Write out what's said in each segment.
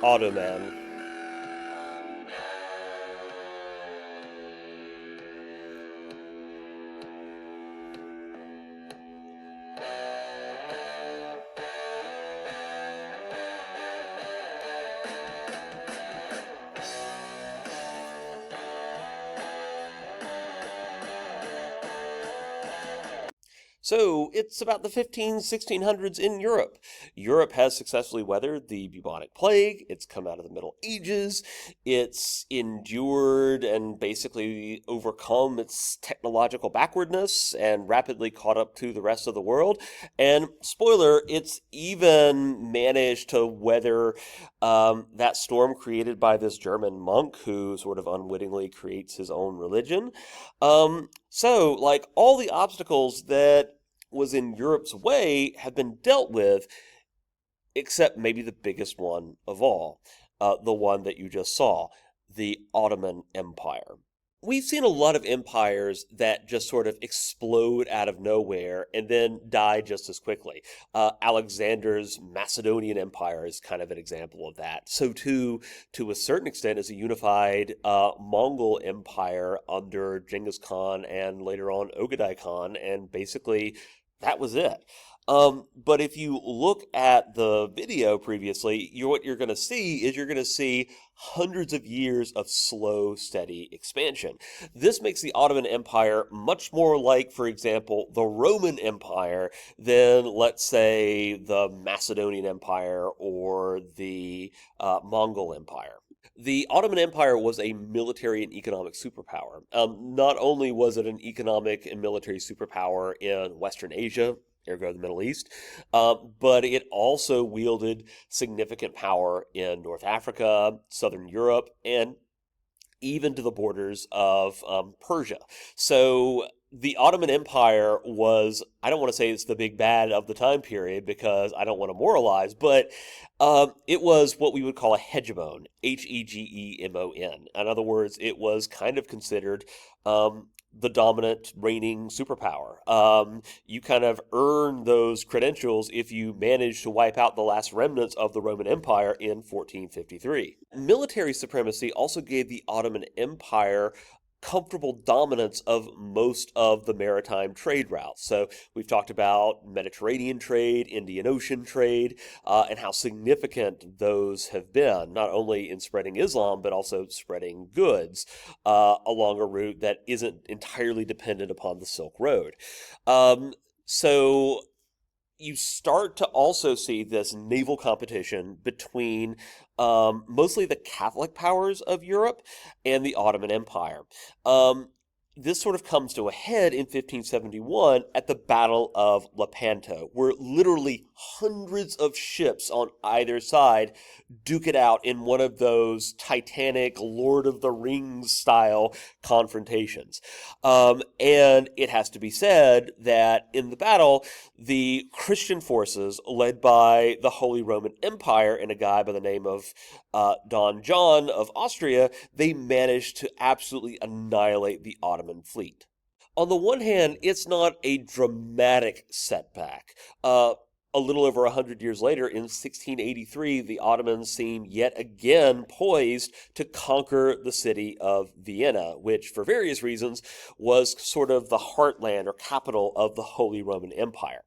Ottoman. So it's about the 1600s in Europe. Europe has successfully weathered the bubonic plague. It's come out of the Middle Ages. It's endured and basically overcome its technological backwardness and rapidly caught up to the rest of the world. And spoiler, it's even managed to weather that storm created by this German monk who sort of unwittingly creates his own religion. So, like all the obstacles that was in Europe's way have been dealt with, except maybe the biggest one of all, the one that you just saw, the Ottoman Empire. We've seen a lot of empires that just sort of explode out of nowhere and then die just as quickly. Alexander's Macedonian Empire is kind of an example of that. So too, to a certain extent, is a unified Mongol Empire under Genghis Khan and later on Ogadai Khan, and basically that was it. But if you look at the video previously, what you're going to see is you're going to see hundreds of years of slow, steady expansion. This makes the Ottoman Empire much more like, for example, the Roman Empire than, let's say, the Macedonian Empire or the Mongol Empire. The Ottoman Empire was a military and economic superpower. Not only was it an economic and military superpower in Western Asia, ergo the Middle East, but it also wielded significant power in North Africa, Southern Europe, and even to the borders of Persia. So the Ottoman Empire was, I don't want to say it's the big bad of the time period because I don't want to moralize, but it was what we would call a hegemon, Hegemon. In other words, it was kind of considered the dominant reigning superpower. You kind of earn those credentials if you manage to wipe out the last remnants of the Roman Empire in 1453. Military supremacy also gave the Ottoman Empire comfortable dominance of most of the maritime trade routes. So we've talked about Mediterranean trade, Indian Ocean trade, and how significant those have been, not only in spreading Islam, but also spreading goods along a route that isn't entirely dependent upon the Silk Road. So you start to also see this naval competition between mostly the Catholic powers of Europe and the Ottoman Empire. Um, this sort of comes to a head in 1571 at the Battle of Lepanto, where literally hundreds of ships on either side duke it out in one of those Titanic Lord of the Rings style confrontations. And it has to be said that in the battle, the Christian forces, led by the Holy Roman Empire and a guy by the name of Don John of Austria, they managed to absolutely annihilate the Ottoman fleet. On the one hand, it's not a dramatic setback. A little over 100 years later, in 1683, the Ottomans seem yet again poised to conquer the city of Vienna, which, for various reasons, was sort of the heartland or capital of the Holy Roman Empire.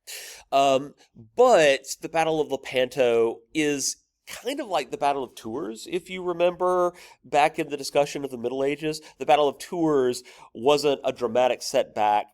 But the Battle of Lepanto is kind of like the Battle of Tours, if you remember back in the discussion of the Middle Ages. The Battle of Tours wasn't a dramatic setback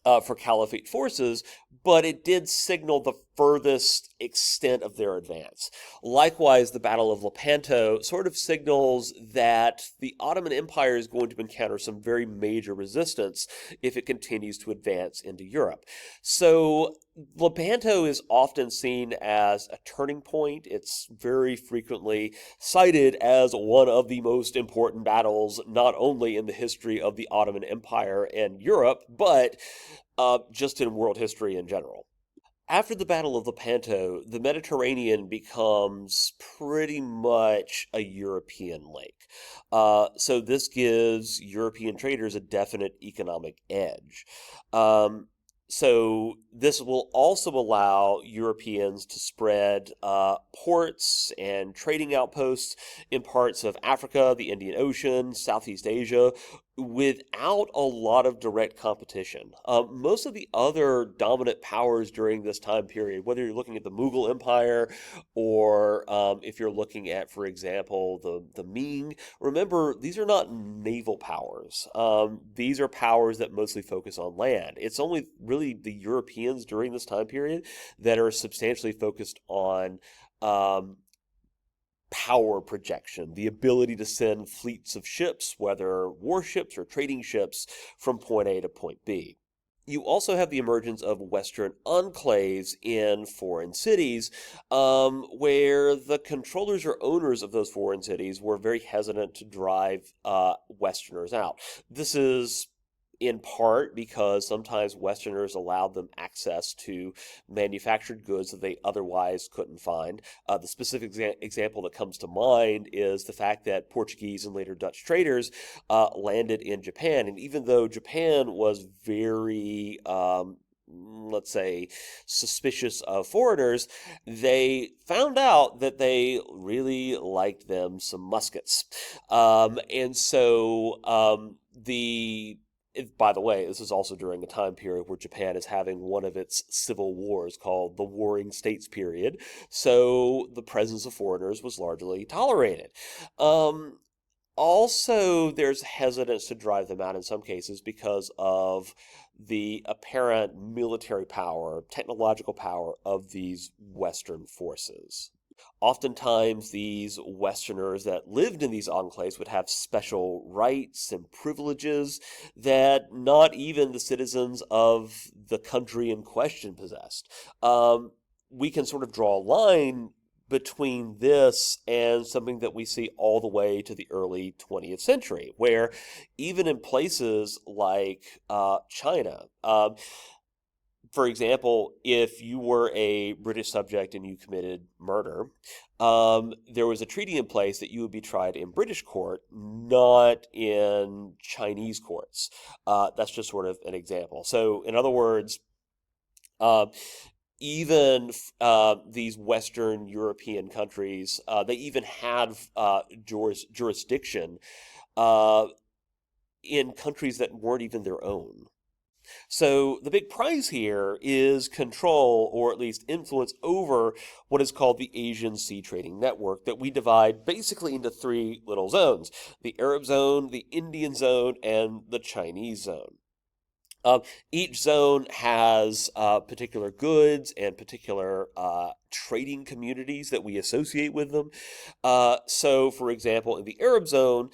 for Caliphate forces, but it did signal the furthest extent of their advance. Likewise, the Battle of Lepanto sort of signals that the Ottoman Empire is going to encounter some very major resistance if it continues to advance into Europe. So Lepanto is often seen as a turning point. It's very frequently cited as one of the most important battles, not only in the history of the Ottoman Empire and Europe, but just in world history in general. After the Battle of Lepanto, the Mediterranean becomes pretty much a European lake. So this gives European traders a definite economic edge. Um, So this will also allow Europeans to spread ports and trading outposts in parts of Africa, the Indian Ocean, Southeast Asia, without a lot of direct competition. Most of the other dominant powers during this time period, whether you're looking at the Mughal Empire or if you're looking at, for example, the Ming, remember, these are not naval powers. These are powers that mostly focus on land. It's only really the Europeans during this time period that are substantially focused on um, power projection, the ability to send fleets of ships, whether warships or trading ships, from point A to point B. You also have the emergence of Western enclaves in foreign cities, where the controllers or owners of those foreign cities were very hesitant to drive Westerners out. This is in part because sometimes Westerners allowed them access to manufactured goods that they otherwise couldn't find. The specific example that comes to mind is the fact that Portuguese and later Dutch traders landed in Japan. And even though Japan was very let's say, suspicious of foreigners, they found out that they really liked them some muskets. And so by the way, this is also during a time period where Japan is having one of its civil wars called the Warring States period, so the presence of foreigners was largely tolerated. Um, Also, there's hesitance to drive them out in some cases because of the apparent military power, technological power of these Western forces. Oftentimes, these Westerners that lived in these enclaves would have special rights and privileges that not even the citizens of the country in question possessed. We can sort of draw a line between this and something that we see all the way to the early 20th century, where even in places like China, for example, if you were a British subject and you committed murder, there was a treaty in place that you would be tried in British court, not in Chinese courts. That's just sort of an example. So, in other words, uh, even these Western European countries, they even had jurisdiction uh, in countries that weren't even their own. So the big prize here is control, or at least influence, over what is called the Asian Sea Trading Network that we divide basically into three little zones: the Arab zone, the Indian zone, and the Chinese zone. Um, each zone has particular goods and particular trading communities that we associate with them. So, for example, in the Arab zone,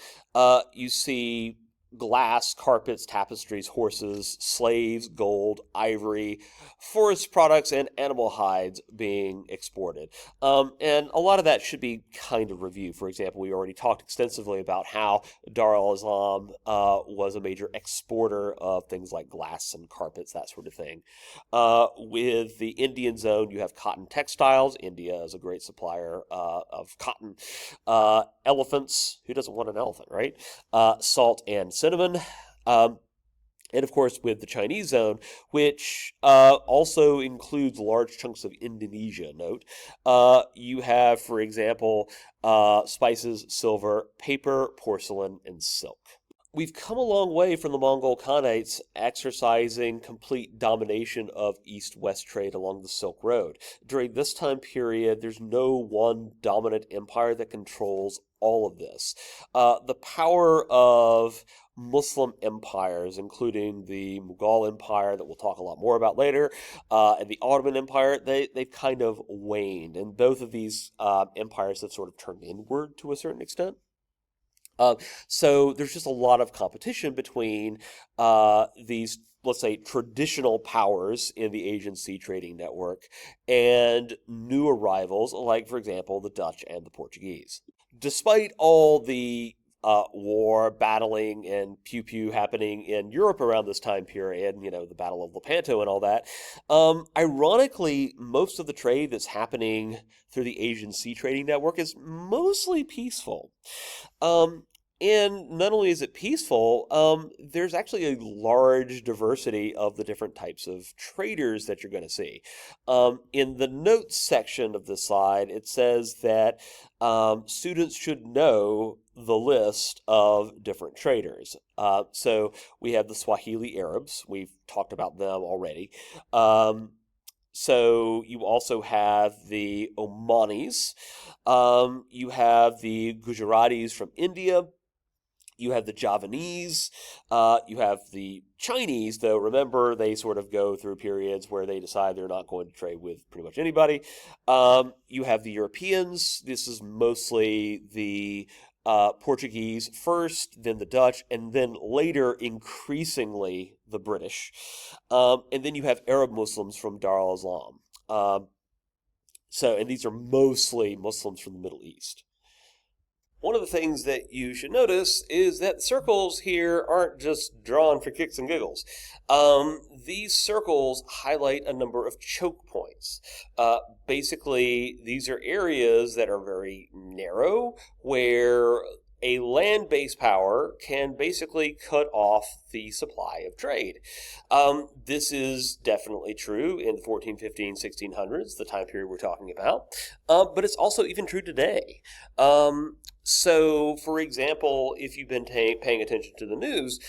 you see glass, carpets, tapestries, horses, slaves, gold, ivory, forest products, and animal hides being exported. And a lot of that should be kind of reviewed. For example, we already talked extensively about how Dar al-Islam was a major exporter of things like glass and carpets, that sort of thing. With the Indian zone, you have cotton textiles. India is a great supplier of cotton. Elephants, who doesn't want an elephant, right? Salt and cinnamon. Um, and of course, with the Chinese zone, which also includes large chunks of Indonesia, note, you have, for example, spices, silver, paper, porcelain, and silk. We've come a long way from the Mongol Khanates exercising complete domination of east-west trade along the Silk Road. During this time period, there's no one dominant empire that controls all of this. The power of Muslim empires, including the Mughal Empire that we'll talk a lot more about later, and the Ottoman Empire, they've kind of waned, and both of these empires have sort of turned inward to a certain extent. Uh, so there's just a lot of competition between these, let's say, traditional powers in the Asian Sea Trading Network and new arrivals, like, for example, the Dutch and the Portuguese. Despite all the war, battling, and pew pew happening in Europe around this time period, the Battle of Lepanto and all that, ironically, most of the trade that's happening through the Asian Sea Trading Network is mostly peaceful. Um, And not only is it peaceful, there's actually a large diversity of the different types of traders that you're going to see. In the notes section of this slide, it says that students should know the list of different traders. So we have the Swahili Arabs. We've talked about them already. So you also have the Omanis. You have the Gujaratis from India. You have the Javanese, you have the Chinese, though remember they sort of go through periods where they decide they're not going to trade with pretty much anybody. You have the Europeans. This is mostly the Portuguese first, then the Dutch, and then later, increasingly, the British. And then you have Arab Muslims from Dar al-Islam. And these are mostly Muslims from the Middle East. One of the things that you should notice is that circles here aren't just drawn for kicks and giggles. These circles highlight a number of choke points. Basically, these are areas that are very narrow, where a land-based power can basically cut off the supply of trade. This is definitely true in the 1415, 1600s, the time period we're talking about, but it's also even true today. So, for example, if you've been paying attention to the news,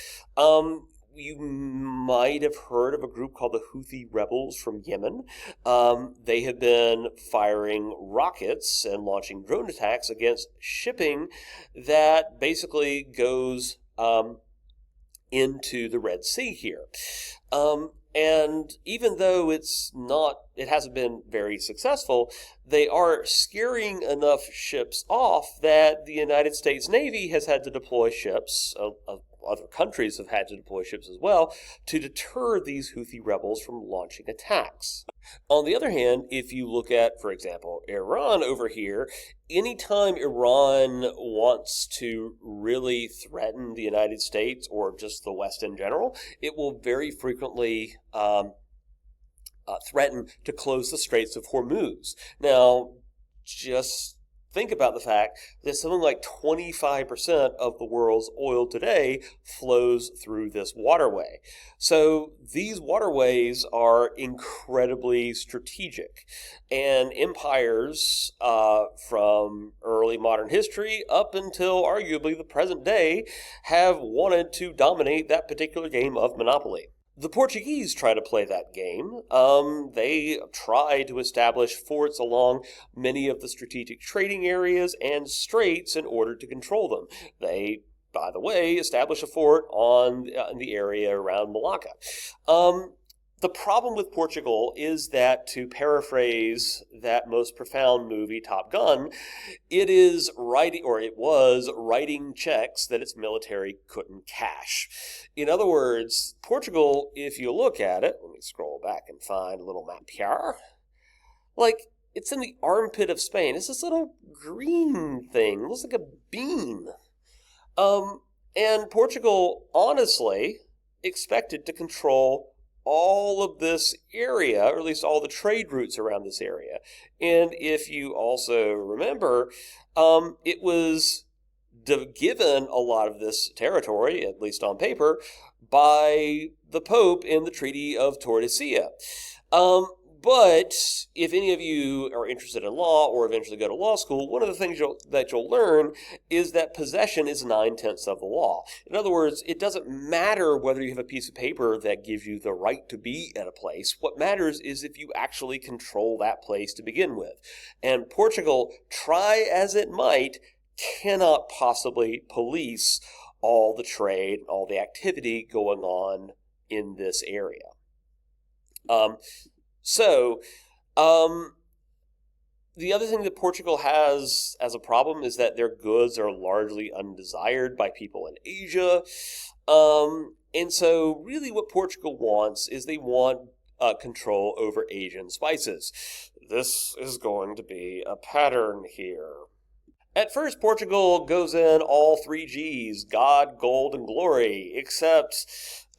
you might have heard of a group called the Houthi rebels from Yemen. They have been firing rockets and launching drone attacks against shipping that basically goes into the Red Sea here. And even though it hasn't been very successful, they are scaring enough ships off that the United States Navy has had to deploy ships, other countries have had to deploy ships as well, to deter these Houthi rebels from launching attacks. On the other hand, if you look at, for example, Iran over here, anytime Iran wants to really threaten the United States or just the West in general, it will very frequently threaten to close the Straits of Hormuz. Now, just think about the fact that something like 25% of the world's oil today flows through this waterway. So these waterways are incredibly strategic. And empires from early modern history up until arguably the present day have wanted to dominate that particular game of Monopoly. The Portuguese try to play that game. They try to establish forts along many of the strategic trading areas and straits in order to control them. They, by the way, establish a fort in the area around Malacca. The problem with Portugal is that, to paraphrase that most profound movie, Top Gun, it was writing checks that its military couldn't cash. In other words, Portugal, if you look at it, let me scroll back and find a little map here, it's in the armpit of Spain. It's this little green thing, it looks like a bean. And Portugal, honestly, expected to control all of this area, or at least all the trade routes around this area. And if you also remember, it was given a lot of this territory, at least on paper, by the Pope in the Treaty of Tordesillas. But if any of you are interested in law or eventually go to law school, one of the things that you'll learn is that possession is 9/10 of the law. In other words, it doesn't matter whether you have a piece of paper that gives you the right to be at a place. What matters is if you actually control that place to begin with. And Portugal, try as it might, cannot possibly police all the trade, all the activity going on in this area. The other thing that Portugal has as a problem is that their goods are largely undesired by people in Asia. And so really what Portugal wants is they want control over Asian spices. This is going to be a pattern here. At first, Portugal goes in all 3 Gs, God, gold, and glory, except,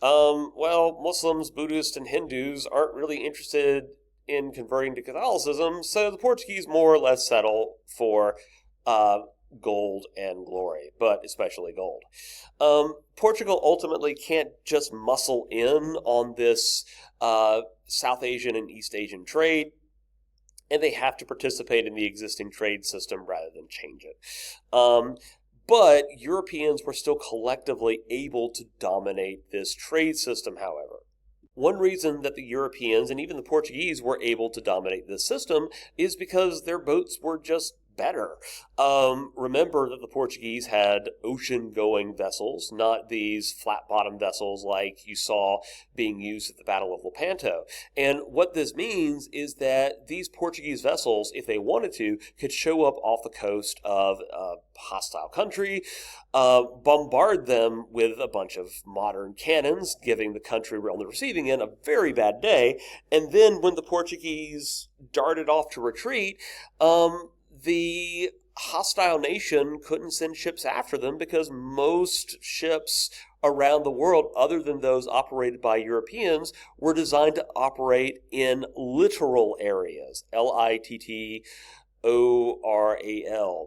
Muslims, Buddhists, and Hindus aren't really interested in converting to Catholicism, so the Portuguese more or less settle for gold and glory, but especially gold. Portugal ultimately can't just muscle in on this South Asian and East Asian trade, and they have to participate in the existing trade system rather than change it. But Europeans were still collectively able to dominate this trade system, however. One reason that the Europeans and even the Portuguese were able to dominate this system is because their boats were just better. Remember that the Portuguese had ocean-going vessels, not these flat-bottom vessels like you saw being used at the Battle of Lepanto. And what this means is that these Portuguese vessels, if they wanted to, could show up off the coast of a hostile country, bombard them with a bunch of modern cannons, giving the country on the receiving end a very bad day, and then when the Portuguese darted off to retreat, the hostile nation couldn't send ships after them because most ships around the world, other than those operated by Europeans, were designed to operate in littoral areas. Littoral.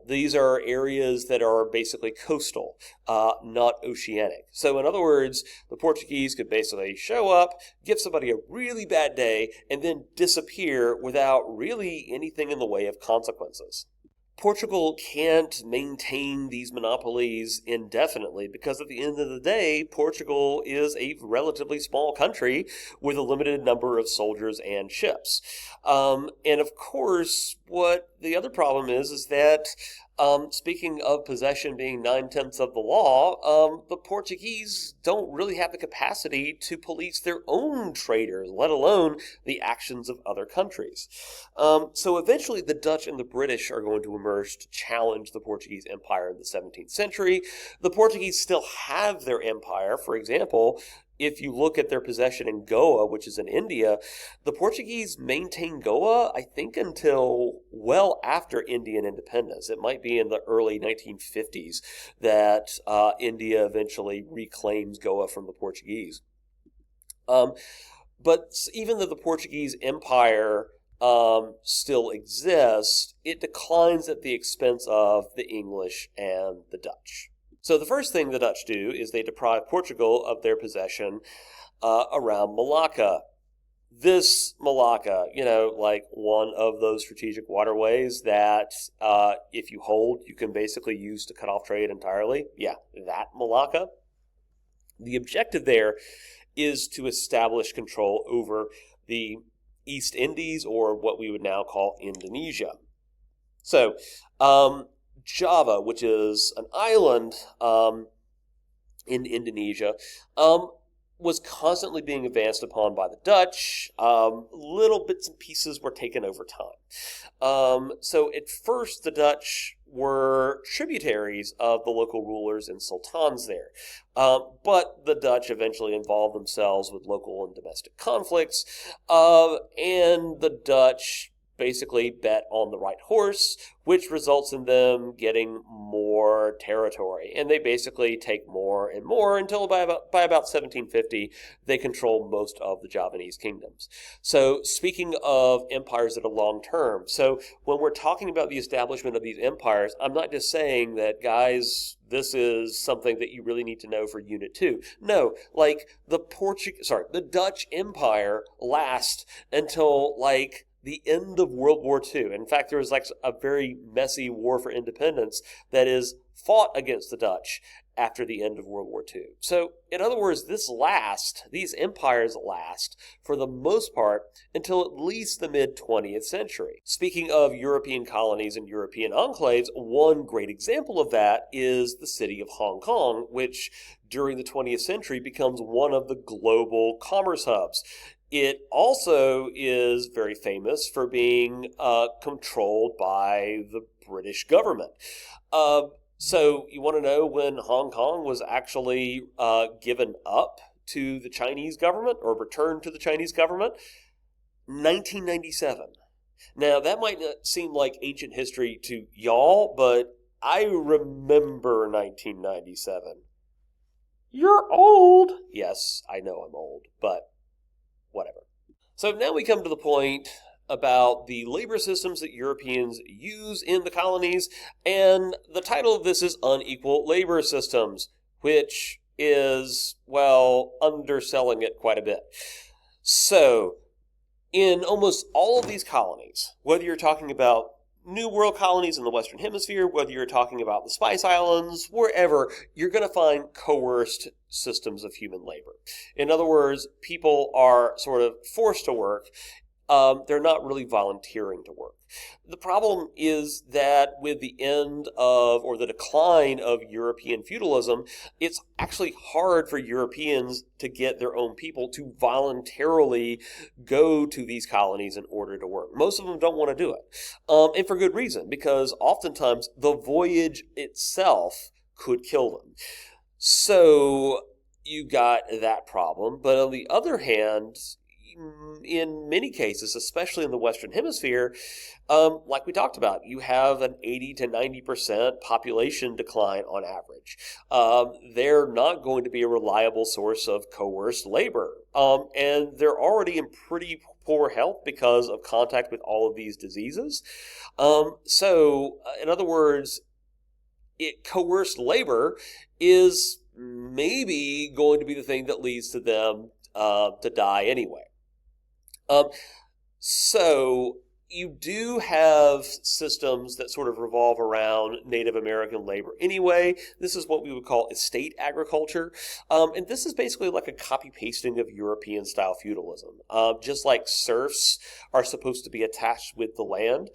These are areas that are basically coastal, not oceanic. So in other words, the Portuguese could basically show up, give somebody a really bad day, and then disappear without really anything in the way of consequences. Portugal can't maintain these monopolies indefinitely because at the end of the day, Portugal is a relatively small country with a limited number of soldiers and ships. And of course, what the other problem is that speaking of possession being 9/10 of the law, the Portuguese don't really have the capacity to police their own traders, let alone the actions of other countries. So eventually the Dutch and the British are going to emerge to challenge the Portuguese Empire in the 17th century. The Portuguese still have their empire. For example, if you look at their possession in Goa, which is in India, the Portuguese maintained Goa, I think, until well after Indian independence. It might be in the early 1950s that India eventually reclaims Goa from the Portuguese. But even though the Portuguese Empire still exists, it declines at the expense of the English and the Dutch. So the first thing the Dutch do is they deprive Portugal of their possession around Malacca. This Malacca, like one of those strategic waterways that if you hold, you can basically use to cut off trade entirely. Yeah, that Malacca. The objective there is to establish control over the East Indies, or what we would now call Indonesia. So, Java, which is an island in Indonesia, was constantly being advanced upon by the Dutch. Little bits and pieces were taken over time. So at first, the Dutch were tributaries of the local rulers and sultans there. But the Dutch eventually involved themselves with local and domestic conflicts, and the Dutch basically bet on the right horse, which results in them getting more territory. And they basically take more and more until by about 1750, they control most of the Javanese kingdoms. So speaking of empires that are long-term, so when we're talking about the establishment of these empires, I'm not just saying that, guys, this is something that you really need to know for Unit 2. No, like the Dutch Empire lasts until the end of World War II. In fact, there was a very messy war for independence that is fought against the Dutch after the end of World War II. So, in other words, these empires last, for the most part, until at least the mid-20th century. Speaking of European colonies and European enclaves, one great example of that is the city of Hong Kong, which during the 20th century becomes one of the global commerce hubs. It also is very famous for being controlled by the British government. So you want to know when Hong Kong was actually given up to the Chinese government or returned to the Chinese government? 1997. Now, that might not seem like ancient history to y'all, but I remember 1997. You're old. Yes, I know I'm old, but whatever. So now we come to the point about the labor systems that Europeans use in the colonies, and the title of this is Unequal Labor Systems, which is, well, underselling it quite a bit. So, in almost all of these colonies, whether you're talking about New World colonies in the Western Hemisphere, whether you're talking about the Spice Islands, wherever, you're going to find coerced systems of human labor. In other words, people are sort of forced to work. They're not really volunteering to work. The problem is that with the end of, or the decline of European feudalism, it's actually hard for Europeans to get their own people to voluntarily go to these colonies in order to work. Most of them don't want to do it. And for good reason, because oftentimes the voyage itself could kill them. So you got that problem. But on the other hand, in many cases, especially in the Western Hemisphere, like we talked about, you have an 80 to 90% population decline on average. They're not going to be a reliable source of coerced labor. And they're already in pretty poor health because of contact with all of these diseases. So, in other words, coerced labor is maybe going to be the thing that leads to them to die anyway. So you do have systems that sort of revolve around Native American labor anyway. This is what we would call estate agriculture. And this is basically like a copy-pasting of European-style feudalism. Just like serfs are supposed to be attached with the land,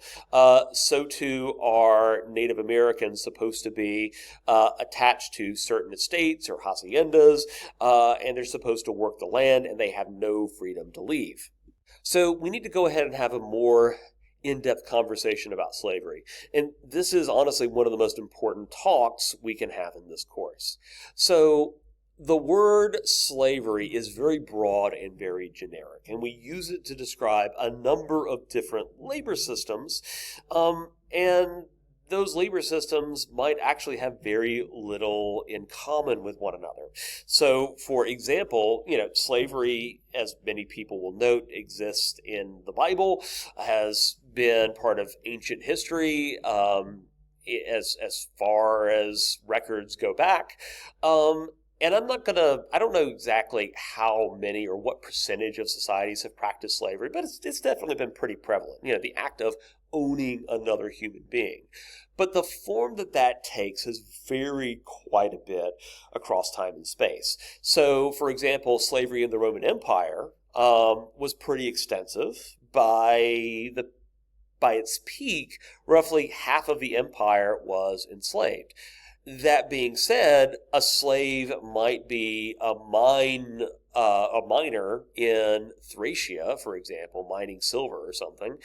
so too are Native Americans supposed to be attached to certain estates or haciendas, and they're supposed to work the land, and they have no freedom to leave. So we need to go ahead and have a more in-depth conversation about slavery. And this is honestly one of the most important talks we can have in this course. So the word slavery is very broad and very generic, and we use it to describe a number of different labor systems, and those labor systems might actually have very little in common with one another. So, for example, slavery, as many people will note, exists in the Bible, has been part of ancient history, as far as records go back. And I don't know exactly how many or what percentage of societies have practiced slavery, but it's definitely been pretty prevalent. The act of owning another human being. But the form that takes has varied quite a bit across time and space. So, for example, slavery in the Roman Empire was pretty extensive. By its peak, roughly half of the empire was enslaved. That being said, a slave might be a miner in Thracia, for example, mining silver or something.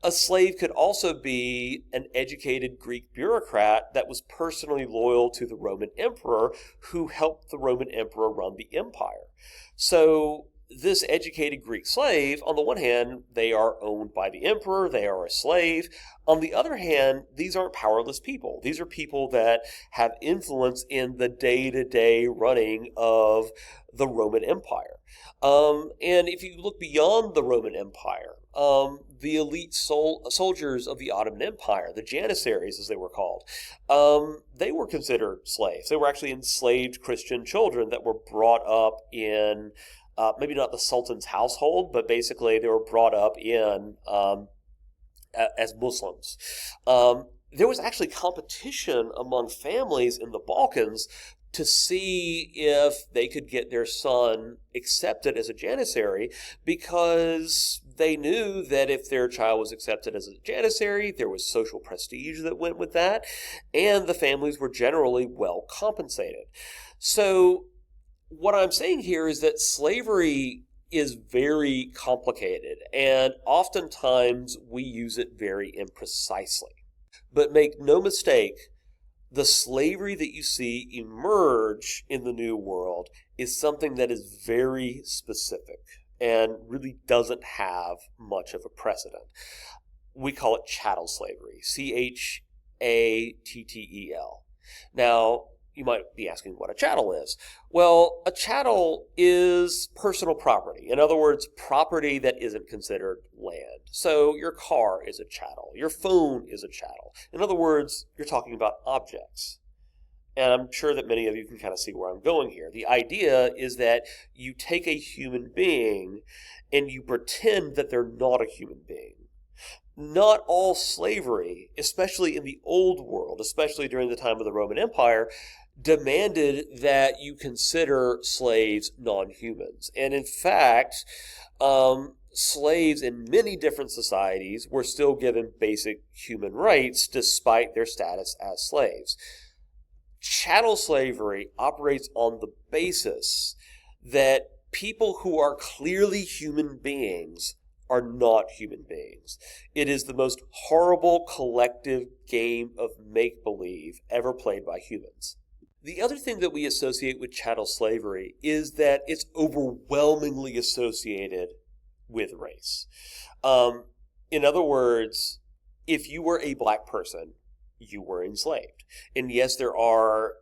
A slave could also be an educated Greek bureaucrat that was personally loyal to the Roman emperor, who helped the Roman emperor run the empire. So this educated Greek slave, on the one hand, they are owned by the emperor, they are a slave. On the other hand, these aren't powerless people. These are people that have influence in the day-to-day running of the Roman Empire. And if you look beyond the Roman Empire, the elite soldiers of the Ottoman Empire, the Janissaries as they were called, they were considered slaves. They were actually enslaved Christian children that were brought up in maybe not the Sultan's household, but basically they were brought up in as Muslims. There was actually competition among families in the Balkans to see if they could get their son accepted as a Janissary, because they knew that if their child was accepted as a Janissary, there was social prestige that went with that, and the families were generally well compensated. So what I'm saying here is that slavery is very complicated, and oftentimes we use it very imprecisely. But make no mistake, the slavery that you see emerge in the New World is something that is very specific and really doesn't have much of a precedent. We call it chattel slavery, Chattel. Now, you might be asking what a chattel is. Well, a chattel is personal property. In other words, property that isn't considered land. So your car is a chattel. Your phone is a chattel. In other words, you're talking about objects. And I'm sure that many of you can kind of see where I'm going here. The idea is that you take a human being and you pretend that they're not a human being. Not all slavery, especially in the old world, especially during the time of the Roman Empire, demanded that you consider slaves non-humans. And in fact, slaves in many different societies were still given basic human rights despite their status as slaves. Chattel slavery operates on the basis that people who are clearly human beings are not human beings. It is the most horrible collective game of make-believe ever played by humans. The other thing that we associate with chattel slavery is that it's overwhelmingly associated with race. In other words, if you were a black person, you were enslaved. And yes, there are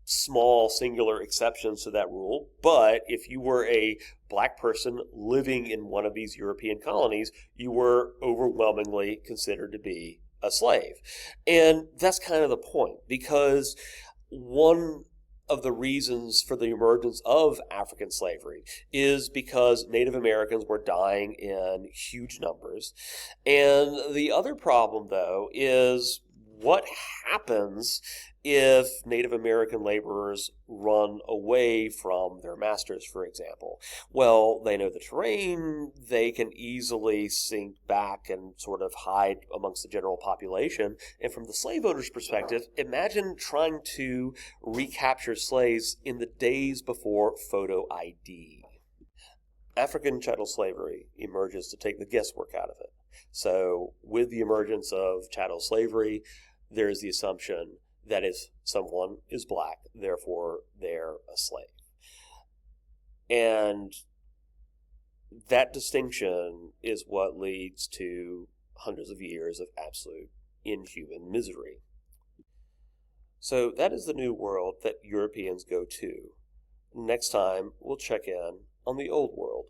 small singular exceptions to that rule, but if you were a black person living in one of these European colonies, you were overwhelmingly considered to be a slave. And that's kind of the point, because one of the reasons for the emergence of African slavery is because Native Americans were dying in huge numbers. And the other problem, though, is what happens if Native American laborers run away from their masters, for example? Well, they know the terrain, they can easily sink back and sort of hide amongst the general population. And from the slave owner's perspective, imagine trying to recapture slaves in the days before photo ID. African chattel slavery emerges to take the guesswork out of it. So with the emergence of chattel slavery, there is the assumption that if someone is black, therefore they're a slave. And that distinction is what leads to hundreds of years of absolute inhuman misery. So that is the new world that Europeans go to. Next time, we'll check in on the old world.